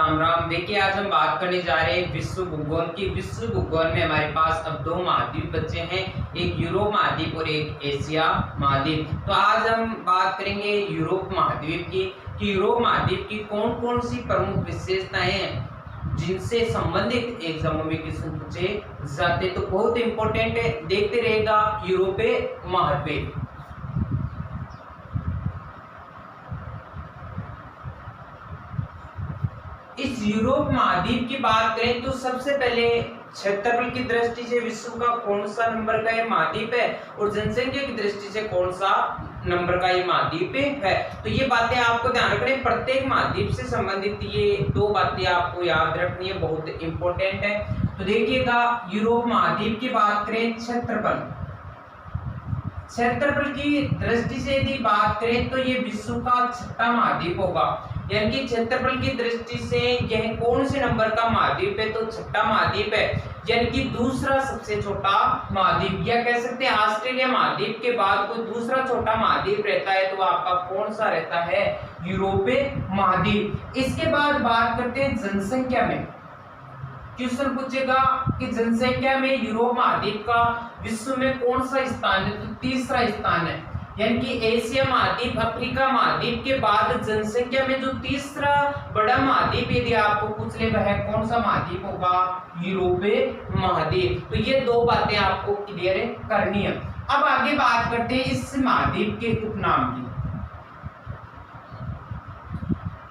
राम राम। देखिए आज हम बात करने जा रहे हैं विश्व भूगोल की। विश्व भूगोल में हमारे पास अब दो महाद्वीप बचे हैं, एक यूरोप महाद्वीप और एक एशिया महाद्वीप। तो आज हम बात करेंगे यूरोप महाद्वीप की कि यूरोप महाद्वीप की कौन कौन सी प्रमुख विशेषताएं हैं जिनसे संबंधित एग्जामों में क्वेश्चन पूछे जाते। तो बहुत इंपॉर्टेंट है, देखते रहेगा यूरोपीय महाद्वीप। इस यूरोप महाद्वीप की बात करें तो सबसे पहले क्षेत्रफल की दृष्टि से विश्व का कौन सा नंबर का ये महाद्वीप है और जनसंख्या की दृष्टि से कौन सा नंबर का ये महाद्वीप है। तो ये बातें आपको ध्यान रखनी है, प्रत्येक महाद्वीप से संबंधित ये दो बातें आपको याद रखनी है, बहुत इंपॉर्टेंट है। तो देखिएगा यूरोप महाद्वीप की बात करें, क्षेत्रफल की दृष्टि से यदि बात करें तो ये विश्व का छठा महाद्वीप होगा, यानी कि क्षेत्रफल की दृष्टि से यह कौन से नंबर का महाद्वीप है, तो छठा महाद्वीप है, यानी कि दूसरा सबसे छोटा महाद्वीप। या कह सकते हैं ऑस्ट्रेलिया महाद्वीप के बाद कोई दूसरा छोटा महाद्वीप रहता है तो आपका कौन सा रहता है, यूरोपीय महाद्वीप। इसके बाद बात करते हैं जनसंख्या में। क्वेश्चन पूछेगा कि जनसंख्या में यूरोप महाद्वीप का विश्व में कौन सा स्थान है, तो तीसरा स्थान है, यानी कि एशिया महाद्वीप अफ्रीका महाद्वीप के बाद जनसंख्या में जो तीसरा बड़ा महाद्वीप यदि आपको पूछ ले वह कौन सा महाद्वीप होगा, यूरोपीय महाद्वीप। तो ये दो बातें आपको क्लियर करनी है। अब आगे बात करते हैं इस महाद्वीप के उपनाम की।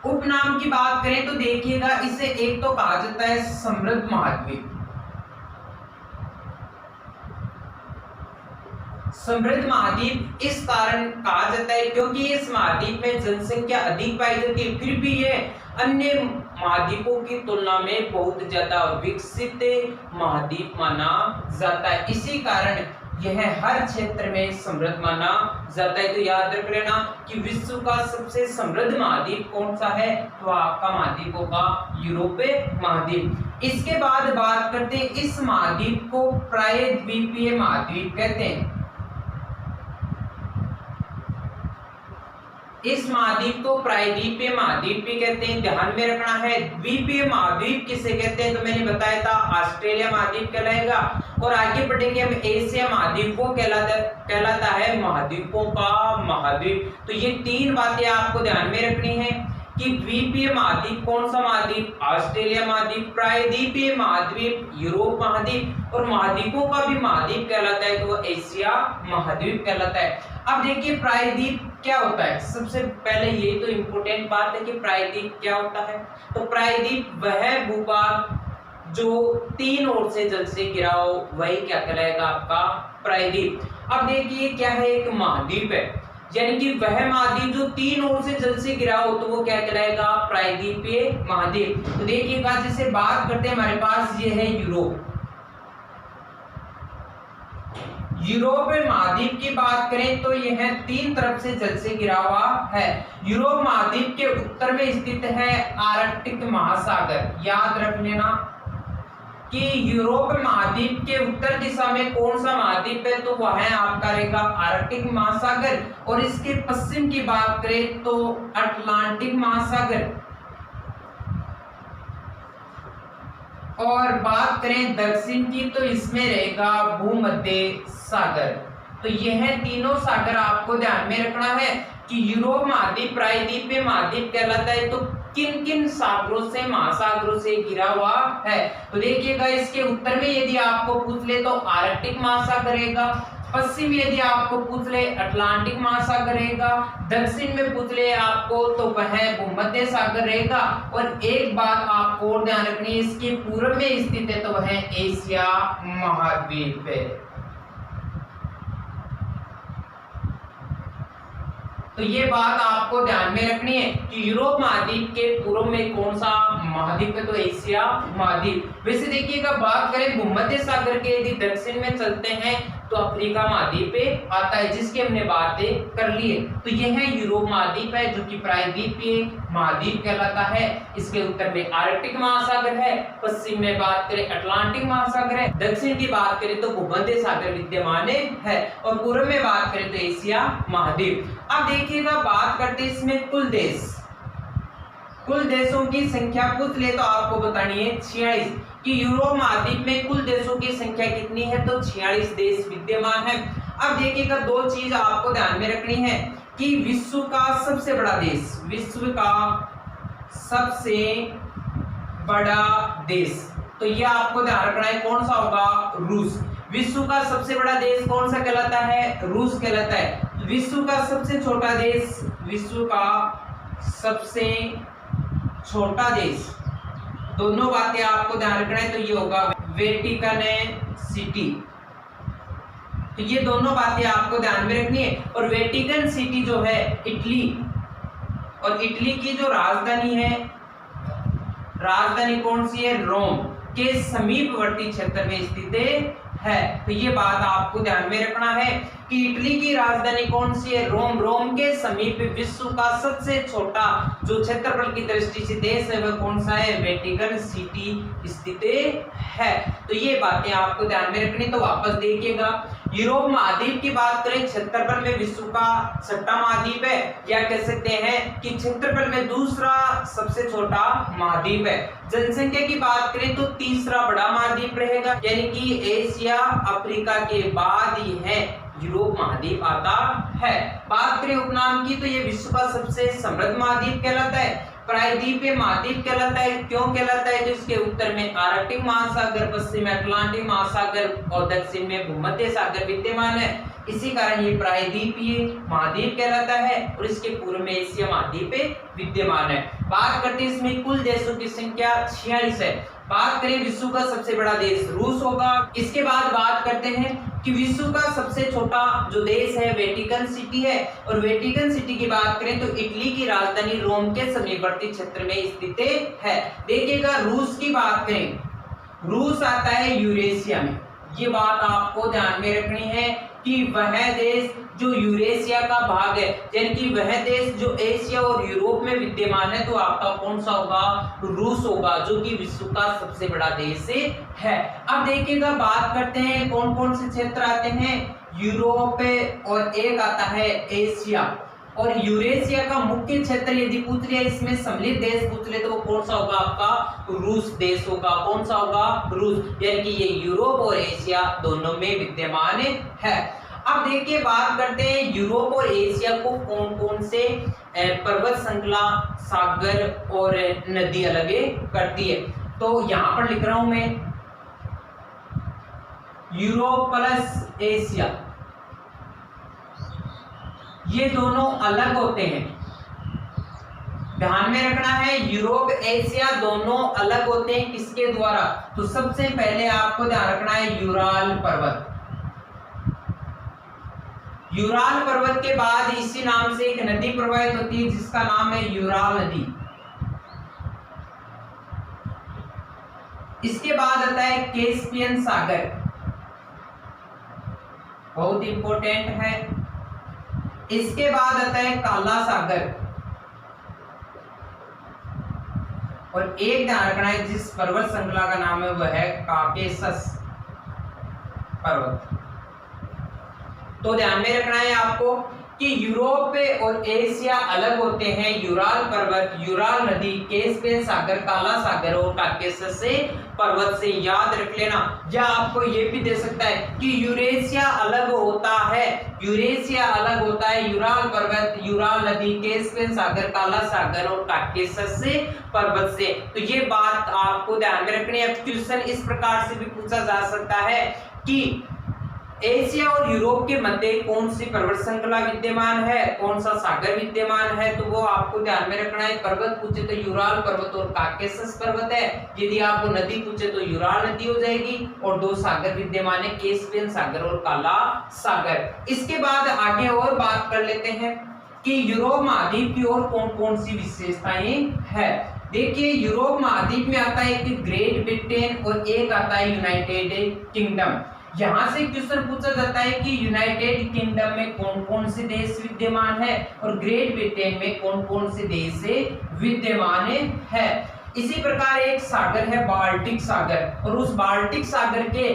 उपनाम की बात करें तो देखिएगा इसे एक तो कहा जाता है समृद्ध महाद्वीप। समृद्ध महाद्वीप इस कारण कहा जाता है क्योंकि इस महाद्वीप में जनसंख्या अधिक पाई जाती है, फिर भी यह अन्य महाद्वीपों की तुलना में बहुत ज्यादा विकसित महाद्वीप माना जाता है। इसी कारण यह हर क्षेत्र में समृद्ध माना जाता है। तो याद रख लेना कि विश्व का सबसे समृद्ध महाद्वीप कौन सा है, तो आपका महाद्वीप होगा यूरोपीय महाद्वीप। इसके बाद बात करते हैं इस महाद्वीप को प्रायद्वीपीय महाद्वीप कहते हैं। इस महाद्वीप को प्रायद्वीपीय महाद्वीप भी कहते हैं, ध्यान में रखना है। द्वीपीय महाद्वीप किसे कहते हैं, तो मैंने बताया था ऑस्ट्रेलिया महाद्वीप कहलाएगा। और आगे बढ़ेंगे हम एशिया महाद्वीप को कहलाता है महाद्वीपों का महाद्वीप। तो ये तीन बातें आपको ध्यान में रखनी है कि द्वीपीय महाद्वीप कौन सा महाद्वीप, ऑस्ट्रेलिया महाद्वीप, प्रायद्वीपीय महाद्वीप यूरोप महाद्वीप, और महाद्वीपों का भी महाद्वीप कहलाता है तो एशिया महाद्वीप कहलाता है। अब देखिए प्रायद्वीप क्या होता है, सबसे पहले ये तो इंपॉर्टेंट बात है कि प्रायद्वीप क्या होता है। तो प्रायद्वीप वह भूभाग जो तीन ओर से जल से घिरा हो वही क्या कहलाएगा, आपका प्रायद्वीप। अब देखिए क्या है, एक महाद्वीप है, यानी कि वह महाद्वीप जो तीन ओर से जल से घिरा हो तो वो क्या कहलाएगा, प्रायद्वीपीय महाद्वीप। तो देखिएगा जैसे बात करते हैं हमारे पास ये है यूरोप। यूरोपीय महाद्वीप की बात करें तो यह तीन तरफ से जल से घिरा हुआ है। यूरोप महाद्वीप के उत्तर में स्थित है आर्कटिक महासागर। याद रख लेना कि यूरोप महाद्वीप के उत्तर दिशा में कौन सा महाद्वीप है, तो वह है आपका रहेगा आर्कटिक महासागर। और इसके पश्चिम की बात करें तो अटलांटिक महासागर। और बात करें दक्षिण की तो इसमें रहेगा भूमध्य सागर। तो यह तीनों सागर आपको ध्यान में रखना है कि यूरोप महाद्वीप प्रायद्वीपीय महाद्वीप कहलाता है तो किन किन सागरों से, महासागरों से घिरा हुआ है। तो देखिएगा इसके उत्तर में यदि आपको पूछ ले तो आर्कटिक महासागर रहेगा, पश्चिम में यदि आपको पूछ ले अटलांटिक महासागर रहेगा, दक्षिण में पूछ ले आपको तो वह भूमध्य सागर रहेगा। और एक बात आपको और ध्यान रखनी है, इसके पूर्व में स्थित है तो वह एशिया महाद्वीप है। तो ये बात आपको ध्यान में रखनी है कि यूरोप महाद्वीप के पूर्व में कौन सा महाद्वीप है, तो एशिया महाद्वीप। वैसे देखिएगा बात करें भूमध्य सागर के यदि दक्षिण में चलते हैं तो अफ्रीका महाद्वीप पे आता है, जिसकी हमने बातें कर ली है। तो यह यूरोप महाद्वीप है जो कि प्रायद्वीपीय महाद्वीप कहलाता है। इसके उत्तर में आर्कटिक महासागर है, पश्चिम में बात करें अटलांटिक महासागर है, दक्षिण की बात करें तो भूमध्य सागर विद्यमान है, और पूर्व में बात करें तो एशिया महाद्वीप। अब देखिएगा बात करते हैं इसमें कुल देश। कुल देशों की संख्या पूछ ले तो आपको बतानी है 46 कि यूरोप महाद्वीप में कुल देशों की संख्या कितनी है, तो 46 देश विद्यमान है। अब देखिएगा दो चीज आपको ध्यान में रखनी है कि विश्व का सबसे बड़ा देश, विश्व का सबसे बड़ा देश, तो ये आपको ध्यान रखना है कौन सा होगा, रूस। विश्व का सबसे बड़ा देश कौन सा कहलाता है, रूस कहलाता है। विश्व का सबसे छोटा देश, विश्व का सबसे छोटा देश, दोनों बातें आपको ध्यान रखना है, तो ये होगा वेटिकन सिटी। तो ये दोनों बातें आपको ध्यान में रखनी है। और वेटिकन सिटी जो है इटली, और इटली की जो राजधानी है, राजधानी कौन सी है, रोम के समीपवर्ती क्षेत्र में स्थित है। तो ये बात आपको ध्यान में रखना है कि इटली की राजधानी कौन सी है, रोम। रोम के समीप विश्व का सबसे छोटा जो क्षेत्रफल की दृष्टि से देश है वह कौन सा है, वेटिकन सिटी स्थित है। तो ये बातें आपको ध्यान में रखनी। तो वापस देखिएगा, यूरोप महाद्वीप की बात करें, क्षेत्रफल में विश्व का छठा महाद्वीप है, या कह सकते हैं कि क्षेत्रफल में दूसरा सबसे छोटा महाद्वीप है। जनसंख्या की बात करें तो तीसरा बड़ा महाद्वीप रहेगा, यानी कि एशिया अफ्रीका के बाद ही है यूरोप महाद्वीप आता है। बात करें उपनाम की तो ये विश्व का सबसे समृद्ध महाद्वीप कहलाता है, प्रायद्वीपीय महाद्वीप कहलाता है। क्यों कहलाता है, तो इसके उत्तर में आर्कटिक महासागर, पश्चिम में अटलांटिक महासागर और दक्षिण में भूमध्य सागर विद्यमान है, इसी कारण ये प्रायद्वीपीय महाद्वीप कहलाता है। और इसके पूर्व में एशिया महाद्वीप विद्यमान है। बात करते हैं इसमें कुल देशों की संख्या 46 है। बात करें विश्व का सबसे बड़ा देश रूस होगा। इसके बाद बात करते हैं कि विश्व का सबसे छोटा जो देश है वेटिकन सिटी है, और वेटिकन सिटी की बात करें तो इटली की राजधानी रोम के समीपवर्ती क्षेत्र में स्थित है। देखिएगा रूस की बात करें, रूस आता है यूरेशिया में। ये बात आपको ध्यान में रखनी है कि वह देश जो यूरेशिया का भाग है, यानी कि वह देश जो एशिया और यूरोप में विद्यमान है, तो आपका कौन सा होगा, रूस होगा, जो कि विश्व का सबसे बड़ा देश है। अब देखिएगा बात करते हैं कौन कौन से क्षेत्र आते हैं, यूरोप और एक आता है एशिया। और यूरेशिया का मुख्य क्षेत्र यदि पूछ लिया, इसमें सम्मिलित देश पूछ ले तो वो कौन सा होगा, आपका रूस देश होगा। कौन सा होगा, रूस, यानी कि ये यूरोप और एशिया दोनों में विद्यमान है। अब देखिए बात करते हैं यूरोप और एशिया को कौन कौन से पर्वत श्रृंखला, सागर और नदी अलग करती है। तो यहां पर लिख रहा हूं मैं यूरोप प्लस एशिया, ये दोनों अलग होते हैं, ध्यान में रखना है। यूरोप एशिया दोनों अलग होते हैं किसके द्वारा, तो सबसे पहले आपको ध्यान रखना है यूराल पर्वत। यूराल पर्वत के बाद इसी नाम से एक नदी प्रवाहित होती है जिसका नाम है यूराल नदी। इसके बाद आता है कैस्पियन सागर, बहुत इंपॉर्टेंट है। इसके बाद आता है काला सागर, और एक ध्यान रखना है जिस पर्वत श्रृंखला का नाम है वह है काकेशस पर्वत। तो ध्यान में रखना है आपको कि यूरोप और एशिया अलग होते हैं, यूराल पर्वत, यूराल नदी, कैस्पियन सागर, काला सागर और काकेशस से पर्वत से याद रख लेना। या आपको ये भी दे सकता है कि यूरेशिया अलग होता है, यूरेशिया अलग होता है यूराल पर्वत, यूराल नदी, कैस्पियन सागर, काला सागर और काकेशस से पर्वत से। तो ये बात आपको ध्यान में रखनी है। क्वेश्चन इस प्रकार से भी पूछा जा सकता है कि एशिया और यूरोप के मध्य कौन सी पर्वत श्रृंखला विद्यमान है, कौन सा सागर विद्यमान है, तो वो आपको ध्यान में रखना है। पर्वत पूछे तो यूराल पर्वत और काकेशस पर्वत है, यदि आपको नदी पूछे तो यूराल नदी हो जाएगी, और दो सागर विद्यमान है कैस्पियन सागर और काला सागर। इसके बाद आगे और बात कर लेते हैं कि यूरोप महाद्वीप की और कौन कौन सी विशेषताएं है। देखिए यूरोप महाद्वीप में आता है एक ग्रेट ब्रिटेन और एक आता है यूनाइटेड किंगडम। यहां से क्वेश्चन पूछा जाता है कि यूनाइटेड किंगडम में कौन कौन से देश विद्यमान है और ग्रेट ब्रिटेन में कौन कौन से देश विद्यमान है। इसी प्रकार एक सागर है बाल्टिक सागर, और उस बाल्टिक सागर के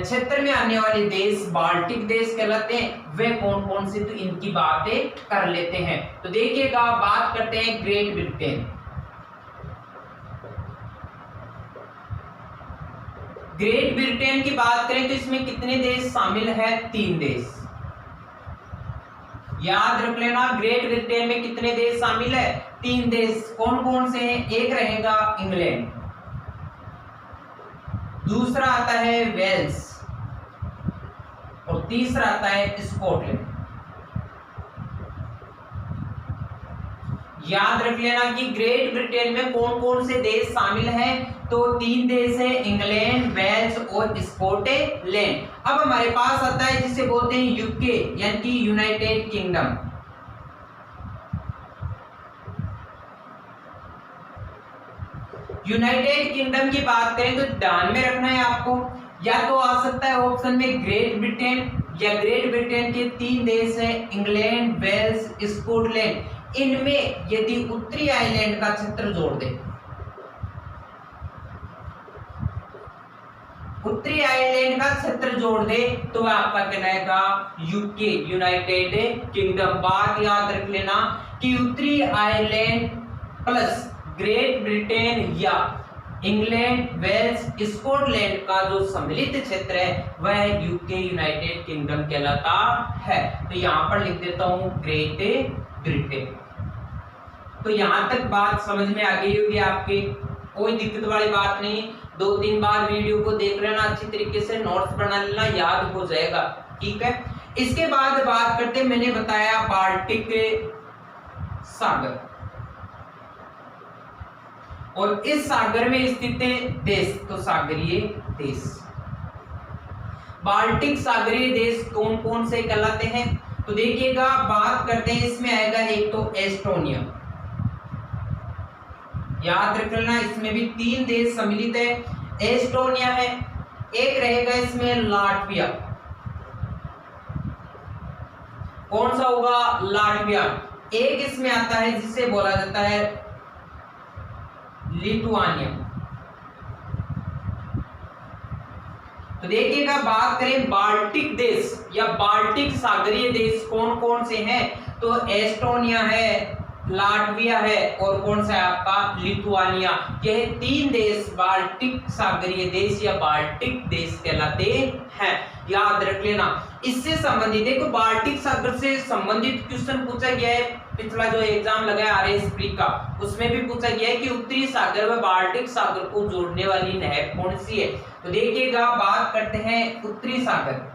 क्षेत्र में आने वाले देश बाल्टिक देश कहलाते हैं। वे कौन कौन से, तो इनकी बातें कर लेते हैं। तो देखिएगा बात करते हैं ग्रेट ब्रिटेन। ग्रेट ब्रिटेन की बात करें तो इसमें कितने देश शामिल है? 3 देश। याद रख लेना, ग्रेट ब्रिटेन में कितने देश शामिल है? 3 देश। कौन कौन से हैं? एक रहेगा इंग्लैंड, दूसरा आता है वेल्स और तीसरा आता है स्कॉटलैंड। याद रख लेना कि ग्रेट ब्रिटेन में कौन कौन से देश शामिल हैं? तो 3 देश है, इंग्लैंड, वेल्स और स्कॉटलैंड। अब हमारे पास आता है जिसे बोलते हैं यूके यानी कि यूनाइटेड किंगडम। यूनाइटेड किंगडम की बात करें तो ध्यान में रखना है आपको, या तो आ सकता है ऑप्शन में ग्रेट ब्रिटेन, या ग्रेट ब्रिटेन के 3 देश हैं, इंग्लैंड, वेल्स, स्कॉटलैंड। इनमें यदि उत्तरी आयरलैंड का क्षेत्र जोड़ दे, उत्तरी आयरलैंड का क्षेत्र जोड़ दे तो वह आपका कहलाएगा यूके, यूनाइटेड किंगडम। बात याद रख लेना कि उत्तरी आयरलैंड प्लस ग्रेट ब्रिटेन या इंग्लैंड, वेल्स, स्कॉटलैंड का जो सम्मिलित क्षेत्र है वह यूके, यूनाइटेड किंगडम कहलाता है। तो यहां पर लिख देता हूं ग्रेट ब्रिटेन। तो यहां तक बात समझ में आ गई होगी आपके, कोई दिक्कत वाली बात नहीं। 2-3 बार वीडियो को देख लेना, अच्छी तरीके से नोट्स बना लेना, याद हो जाएगा। ठीक है, इसके बाद बात करते, मैंने बताया बाल्टिक सागर, और इस सागर में स्थित देश तो सागरीय देश। बाल्टिक सागरीय देश कौन कौन से कहलाते हैं? तो देखिएगा, बात करते हैं, इसमें आएगा एक तो एस्टोनिया। याद रख लेना, इसमें भी 3 देश सम्मिलित है, एस्टोनिया है। एक रहेगा इसमें लाटविया। कौन सा होगा? लाटविया। एक इसमें आता है जिसे बोला जाता है लिथुआनिया। तो देखिएगा, बात करें बाल्टिक देश या बाल्टिक सागरीय देश कौन कौन से हैं, तो एस्टोनिया है, लाटविया है और कौन सा है आपका? लिथुआनिया। यह 3 देश बाल्टिक सागरीय देश या बाल्टिक देश कहलाते हैं। याद रख लेना। इससे संबंधित देखो, बाल्टिक सागर से संबंधित क्वेश्चन पूछा गया है, पिछला जो एग्जाम लगा है आरएसपी का, उसमें भी पूछा गया है कि उत्तरी सागर व बाल्टिक सागर को जोड़ने वाली नहर कौन सी है। तो देखिएगा, बात करते हैं उत्तरी सागर।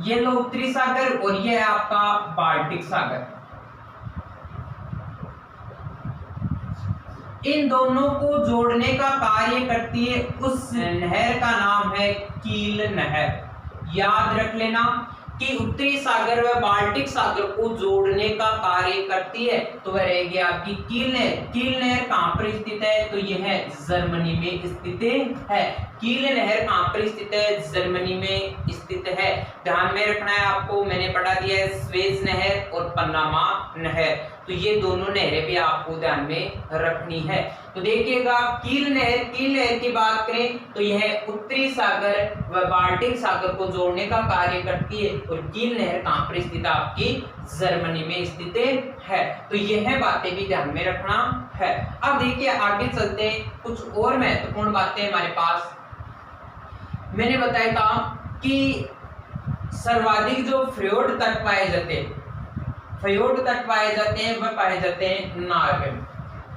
ये लो उत्तरी सागर और ये है आपका बाल्टिक सागर। इन दोनों को जोड़ने का कार्य करती है, उस नहर का नाम है कील नहर। याद रख लेना कि उत्तरी सागर व बाल्टिक सागर को जोड़ने का कार्य करती है, तो वह रहेगी आपकी कील नहर। कील नहर कहां पर स्थित है? तो यह जर्मनी में स्थित है। कील नहर कहां पर स्थित है? जर्मनी में स्थित है। ध्यान में रखना है आपको, मैंने पढ़ा दिया है स्वेज नहर और पनामा नहर, तो ये दोनों नहरें भी आपको ध्यान में रखनी है। तो देखिएगा, कील नहर की बात करें तो यह उत्तरी सागर व बाल्टिक सागर को जोड़ने का कार्य करती है, और कील नहर कहां पर स्थित है? आपकी जर्मनी में स्थित है। तो यह बातें भी ध्यान में रखना है। अब देखिए, आगे चलते हैं, कुछ और महत्वपूर्ण बातें हमारे पास। मैंने बताया था कि सर्वाधिक जो फ्योर्ड तट पाए जाते हैं, वह पाए जाते हैं नॉर्वे।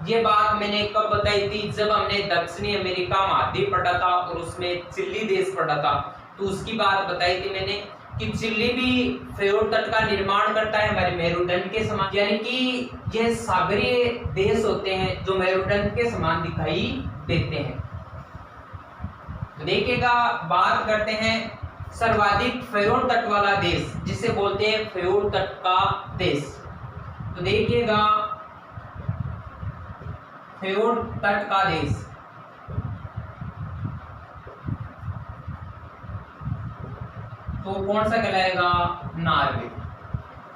ये बात मैंने कब बताई थी? जब हमने दक्षिणी अमेरिका महाद्वीप पढ़ा था और उसमें चिली देश पढ़ा था, तो उसकी बात बताई थी मैंने कि चिली भी फ्योर्ड तट का निर्माण करता है हमारे मेरुदंड के समान, यानी कि यह सागरीय देश होते हैं जो मेरुदंड के समान दिखाई देते हैं। तो देखिएगा, बात करते हैं सर्वाधिक फ्योर्ड तट वाला देश, जिसे बोलते हैं फ्योर्ड तट का देश। तो देखिएगा, फ्योर्ड तट का देश, तो कौन सा कहलाएगा? नॉर्वे।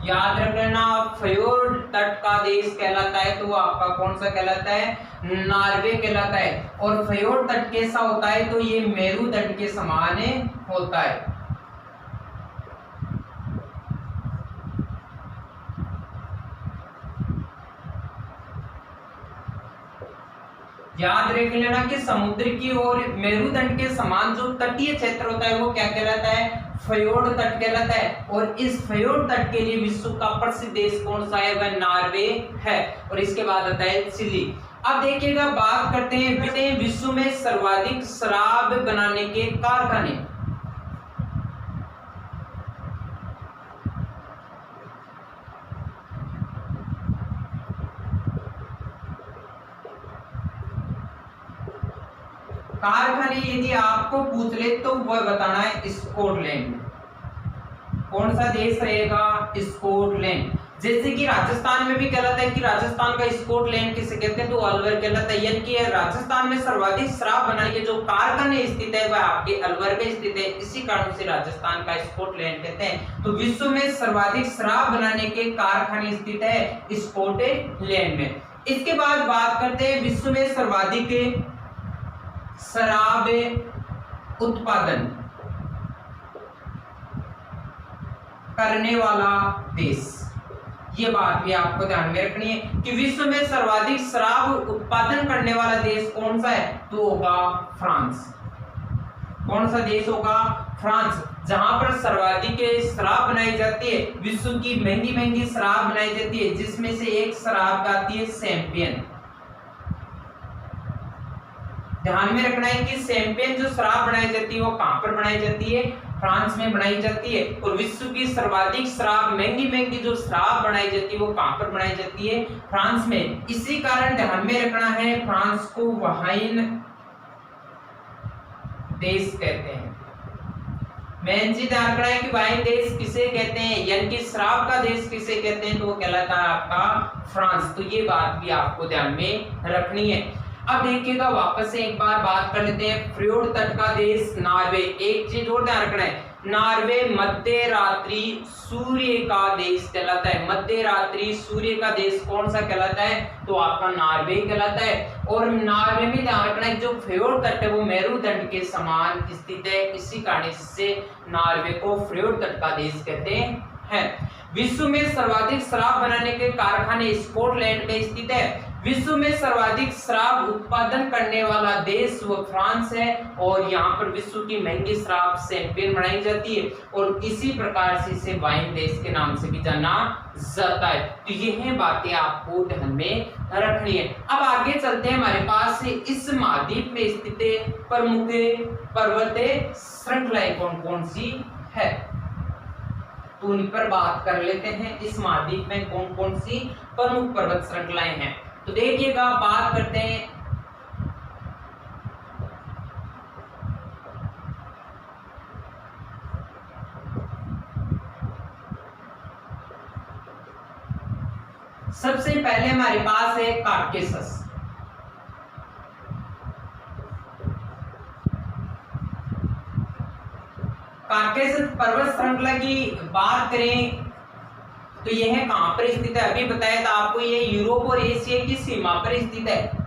याद रख लेना, फ्योर्ड तट का देश कहलाता है तो वो आपका कौन सा कहलाता है? नॉर्वे कहलाता है। और फ्योर्ड तट कैसा होता है? तो ये मेरुदंड के समान होता है। याद रख लेना कि समुद्र की और मेरुदंड के समान जो तटीय क्षेत्र होता है वो क्या कहलाता है, फ्योर्ड तट कहलाता है। और इस फ्योर्ड तट के लिए विश्व का प्रसिद्ध देश कौन सा है, वह नॉर्वे है। और इसके बाद आता है चिली। अब देखिएगा बात करते हैं विश्व में सर्वाधिक शराब बनाने के कारखाने। कारखाने यदि आपको पूछ ले तो वह बताना है स्कॉटलैंड। कौन सा देश रहेगा, स्कॉटलैंड। जैसे कि राजस्थान में भी कहलाता है कि राजस्थान का स्कॉटलैंड किसे कहते हैं, तो अलवर कहलाता है। यानी कि राजस्थान में सर्वाधिक शराब बनाने के जो कारखाने स्थित है वह आपके अलवर में स्थित है, इसी कारण से राजस्थान का स्कॉटलैंड कहते हैं। तो विश्व में सर्वाधिक शराब बनाने के कारखाने स्थित है स्कॉटलैंड में। इसके बाद बात करते हैं विश्व में सर्वाधिक शराब उत्पादन करने वाला देश। ये बात भी आपको ध्यान में रखनी है कि विश्व में सर्वाधिक शराब उत्पादन करने वाला देश कौन सा है, तो होगा फ्रांस। कौन सा देश होगा, फ्रांस, जहां पर सर्वाधिक शराब बनाई जाती है। विश्व की महंगी महंगी शराब बनाई जाती है, जिसमें से एक शराब आती है शैंपेन। ध्यान में रखना है कि शैंपेन जो शराब बनाई जाती है वो कहां पर बनाई जाती है, फ्रांस में बनाई जाती है। और विश्व की सर्वाधिक शराब, महंगी महंगी जो शराब बनाई जाती है वो कहां पर बनाई जाती है, फ्रांस में। इसी कारण ध्यान में रखना है फ्रांस को वाइन देश कहते हैं। मेन चीज ध्यान रखना है कि वाइन देश किसे कहते हैं, यानी कि शराब का देश किसे कहते हैं, तो वो कहलाता है आपका फ्रांस। तो ये बात भी आपको ध्यान में रखनी है। अब देखिएगा वापस से एक बार बात कर लेते हैं फ्योर्ड तट का देश नॉर्वे। एक चीज और ध्यान रखना है, नॉर्वे मध्य रात्रि सूर्य का देश कहलाता है। मध्य रात्रि सूर्य का देश कौन सा कहलाता है, तो आपका नॉर्वे कहलाता है। और नॉर्वे में ध्यान रखना है जो फ्योर्ड तट है वो मेरुदंड के समान स्थित है, इसी कारण से नॉर्वे को फ्योर्ड तट का देश कहते हैं। विश्व में सर्वाधिक शराब बनाने के कारखाने स्कॉटलैंड में स्थित है। विश्व में सर्वाधिक शराब उत्पादन करने वाला देश वो फ्रांस है। और यहाँ पर विश्व की महंगी शराब शैंपेन बनाई जाती है, और इसी प्रकार से इसे वाइन देश के नाम से भी जाना जाता है। तो ये बातें आपको ध्यान में रखनी है। अब आगे चलते हैं, हमारे पास इस महाद्वीप में स्थित प्रमुख पर्वतीय श्रृंखलाएं कौन कौन सी है, तो उन पर बात कर लेते हैं। इस महाद्वीप में कौन कौन सी प्रमुख पर्वत श्रृंखलाएं हैं, तो देखिएगा बात करते हैं। सबसे पहले हमारे पास है काकेशस। काकेशस पर्वत श्रृंखला की बात करें तो यह कहां पर स्थित है, अभी बताया था आपको, ये यूरोप और एशिया की सीमा पर स्थित है।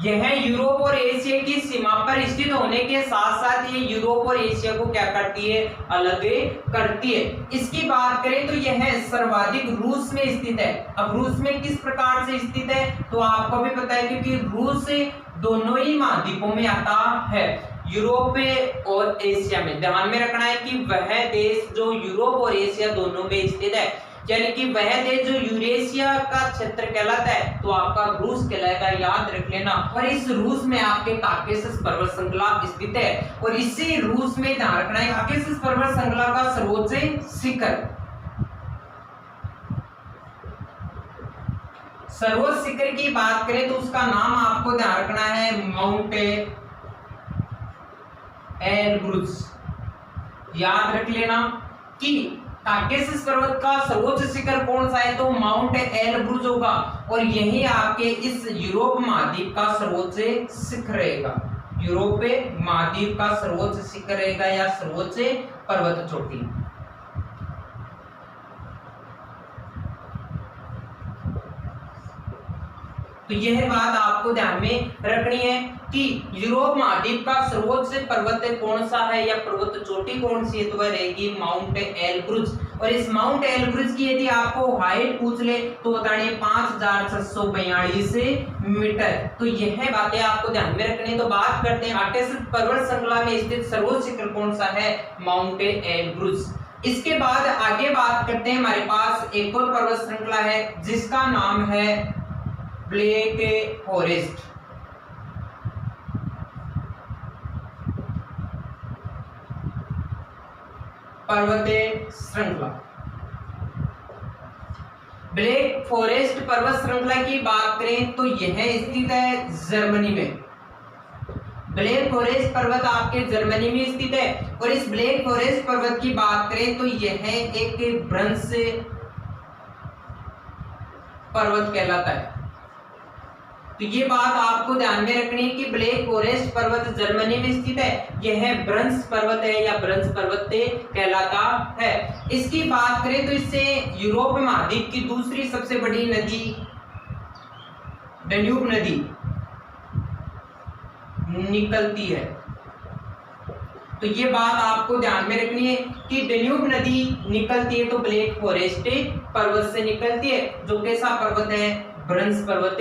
यह यूरोप और एशिया की सीमा पर स्थित होने के साथ साथ ये यूरोप और एशिया को क्या करती है, अलग करती है। इसकी बात करें तो यह सर्वाधिक रूस में स्थित है। अब रूस में किस प्रकार से स्थित है, तो आपको भी पता है क्योंकि रूस दोनों ही महाद्वीपों में आता है, यूरोप और एशिया में। ध्यान में रखना है कि वह देश जो यूरोप और एशिया दोनों में स्थित है, यानी कि वह देश जो यूरेशिया का क्षेत्र कहलाता है, तो आपका रूस कहलाएगा, याद रख लेना। और इस रूस में आपके काकेशस पर्वत श्रृंखला स्थित है। और इसी रूस में ध्यान रखना है काकेशस पर्वत श्रृंखला का सर्वोच्च शिखर, सर्वोच्च शिखर की बात करें तो उसका नाम आपको ध्यान रखना है माउंट एलब्रुज। याद रख लेना कि काकेशस पर्वत का सर्वोच्च शिखर कौन सा है, तो माउंट एलब्रुज होगा। और यही आपके इस यूरोप महाद्वीप का सर्वोच्च शिखर रहेगा। यूरोप महाद्वीप का सर्वोच्च शिखर रहेगा या सर्वोच्च पर्वत चोटी। तो यह बात आपको ध्यान में रखनी है कि यूरोप महाद्वीप का सर्वोच्च पर्वत कौन सा है या पर्वत चोटी कौन सी है, तो वह रहेगी माउंट एलब्रुज। और इस माउंट एलब्रुज की यदि आपको हाइट पूछ ले तो बतानी है 5642 मीटर। तो यह बातें आपको ध्यान में रखनी है। तो बात करते हैं काकेशस पर्वत श्रृंखला में स्थित सर्वोच्च शिखर कौन सा है, माउंट एलब्रुज। इसके बाद आगे बात करते हैं, हमारे पास एक और पर्वत श्रृंखला है जिसका नाम है ब्लैक फॉरेस्ट। पर्वतीय श्रृंखला, ब्लैक फॉरेस्ट पर्वत श्रृंखला की बात करें तो यह स्थित है जर्मनी में। ब्लैक फॉरेस्ट पर्वत आपके जर्मनी में स्थित है। और इस ब्लैक फॉरेस्ट पर्वत की बात करें तो यह एक ब्रंश पर्वत कहलाता है। तो ये बात आपको ध्यान में रखनी है कि ब्लैक फॉरेस्ट पर्वत जर्मनी में स्थित है, यह ब्रंश पर्वत है या ब्रंश पर्वत कहलाता है। इसकी बात करें तो इससे यूरोप महाद्वीप की दूसरी सबसे बड़ी नदी डैन्यूब नदी निकलती है। तो ये बात आपको ध्यान में रखनी है कि डैन्यूब नदी निकलती है तो ब्लैक फॉरेस्ट पर्वत से निकलती है, जो कैसा पर्वत है, ब्रंश पर्वत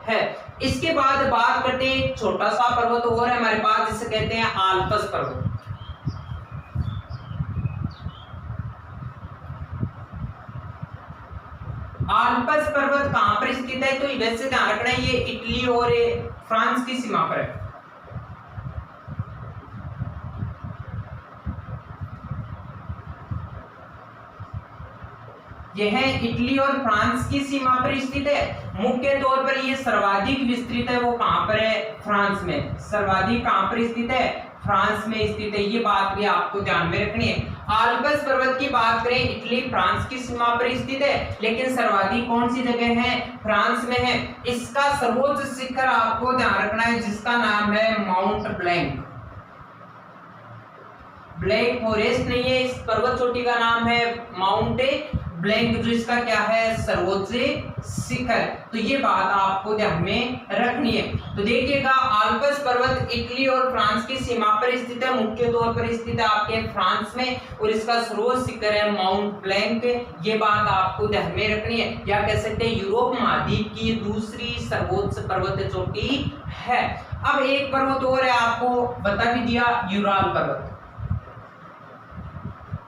है। इसके बाद बात करते हैं एक छोटा सा पर्वत और है हमारे पास जिसे कहते हैं आल्प्स पर्वत। आल्प्स पर्वत कहां पर स्थित है, तो वैसे ध्यान रखना है ये इटली और फ्रांस की सीमा पर है। यह इटली और फ्रांस की सीमा पर स्थित है। मुख्य तौर पर यह सर्वाधिक विस्तृत है, वो कहां पर है, फ्रांस में। सर्वाधिक कहां पर स्थित है, फ्रांस में स्थित है। ये बात भी आपको ध्यान में रखनी है। आल्प्स पर्वत की बात करें इटली फ्रांस की सीमा पर स्थित है, लेकिन सर्वाधिक कौन सी जगह है, फ्रांस में है। इसका सर्वोच्च शिखर आपको ध्यान रखना है जिसका नाम है माउंट ब्लैंक। ब्लैक फॉरेस्ट नहीं है, इस पर्वत चोटी का नाम है माउंट ब्लैंक, जो इसका क्या है, सर्वोच्च शिखर। तो ये बात आपको ध्यान में रखनी है। तो देखिएगा आल्प्स पर्वत इटली और फ्रांस की सीमा पर स्थित है, मुख्य तौर पर स्थित है आपके फ्रांस में, और इसका सर्वोच्च शिखर है माउंट ब्लैंक। ये बात आपको ध्यान में रखनी है, या कह सकते हैं यूरोप महाद्वीप की दूसरी सर्वोच्च पर्वत चोटी है। अब एक पर्वत और है, आपको बता भी दिया, यूराल पर्वत।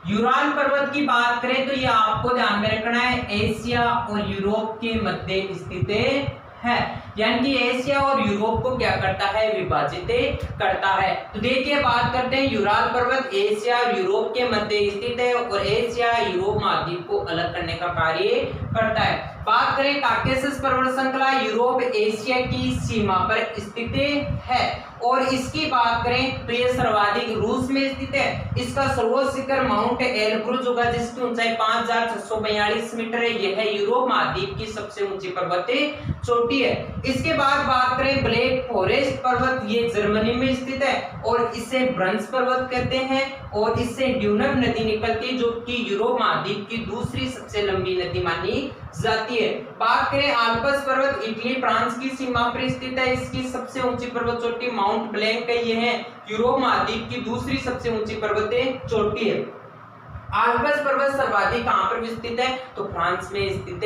यूराल पर्वत की बात करें तो यह आपको ध्यान में रखना है एशिया और यूरोप के मध्य स्थित है, यानी कि एशिया और यूरोप को क्या करता है, विभाजित करता है। तो देखिए बात करते हैं यूराल पर्वत एशिया और यूरोप के मध्य स्थित है और एशिया यूरोप महाद्वीप को अलग करने का कार्य करता है। बात करें काकेशस पर्वत श्रृंखला यूरोप एशिया की सीमा पर स्थित है, और इसकी बात करें तो यह सर्वाधिक रूस में स्थित है। इसका सर्वोच्च शिखर माउंट एलब्रुज होगा जिसकी ऊंचाई 5642 मीटर है। यह यूरोप महाद्वीप की सबसे ऊंची पर्वत चोटी है। इसके बाद बात करें ब्लैक फॉरेस्ट पर्वत, ये जर्मनी में स्थित है और इसे ब्रंश पर्वत कहते हैं, और इससे ड्यूनब नदी निकलती है जो कि यूरोप महाद्वीप की दूसरी सबसे लंबी नदी मानी जाती है। बात करें आल्प्स पर्वत इटली फ्रांस की सीमा पर स्थित है, इसकी सबसे ऊंची पर्वत चोटी माउंट ब्लैंक है। यह यूरोप महाद्वीप की दूसरी सबसे ऊंची पर्वत चोटी है। आल्प्स पर्वत सर्वाधिक कहां पर स्थित है, तो फ्रांस में स्थित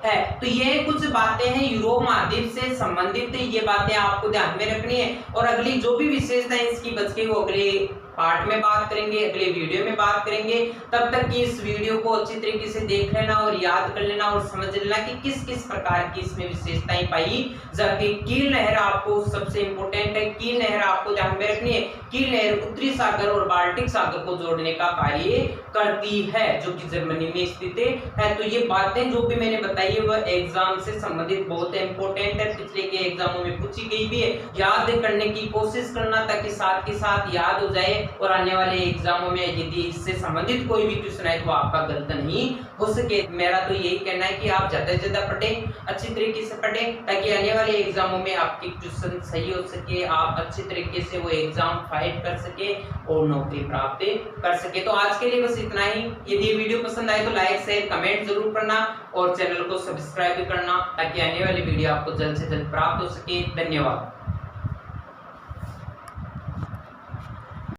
है। तो ये कुछ बातें हैं यूरोप महाद्वीप से संबंधित, ये बातें आपको ध्यान में रखनी है। और अगली जो भी विशेषता है इसकी बच के वो अगले पार्ट में बात करेंगे, अगले वीडियो में बात करेंगे। तब तक की इस वीडियो को अच्छी तरीके से देख लेना और याद कर लेना और समझ लेना कि किस किस प्रकार की इसमें विशेषताएं पाई जाती। कील नहर आपको सबसे इंपॉर्टेंट है, कील नहर आपको ध्यान में रखनी है। कील नहर उत्तरी सागर और बाल्टिक सागर को जोड़ने का कार्य करती है, जो कि जर्मनी में स्थित है। तो ये बातें जो भी मैंने बताई है वह एग्जाम से संबंधित बहुत इंपॉर्टेंट है, पिछले के एग्जामों में पूछी गई भी है। याद करने की कोशिश करना ताकि साथ के साथ याद हो जाए और आने वाले एग्जामों में यदि इससे संबंधित कोई भी क्वेश्चन है तो आपका गलत नहीं हो सके। मेरा तो यही कहना है कि आप ज्यादा से ज्यादा पढ़ें, अच्छी तरीके से पढ़ें, ताकि आने वाले एग्जामों में आपके क्वेश्चन सही हो सके, आप अच्छी तरीके से वो एग्जाम फाइट कर सके और नौकरी प्राप्त कर सके। तो आज के लिए बस इतना ही। यदि वीडियो पसंद आए तो लाइक शेयर कमेंट जरूर करना और चैनल को सब्सक्राइब करना, ताकि आने वाली वीडियो आपको जल्द से जल्द प्राप्त हो सके। धन्यवाद।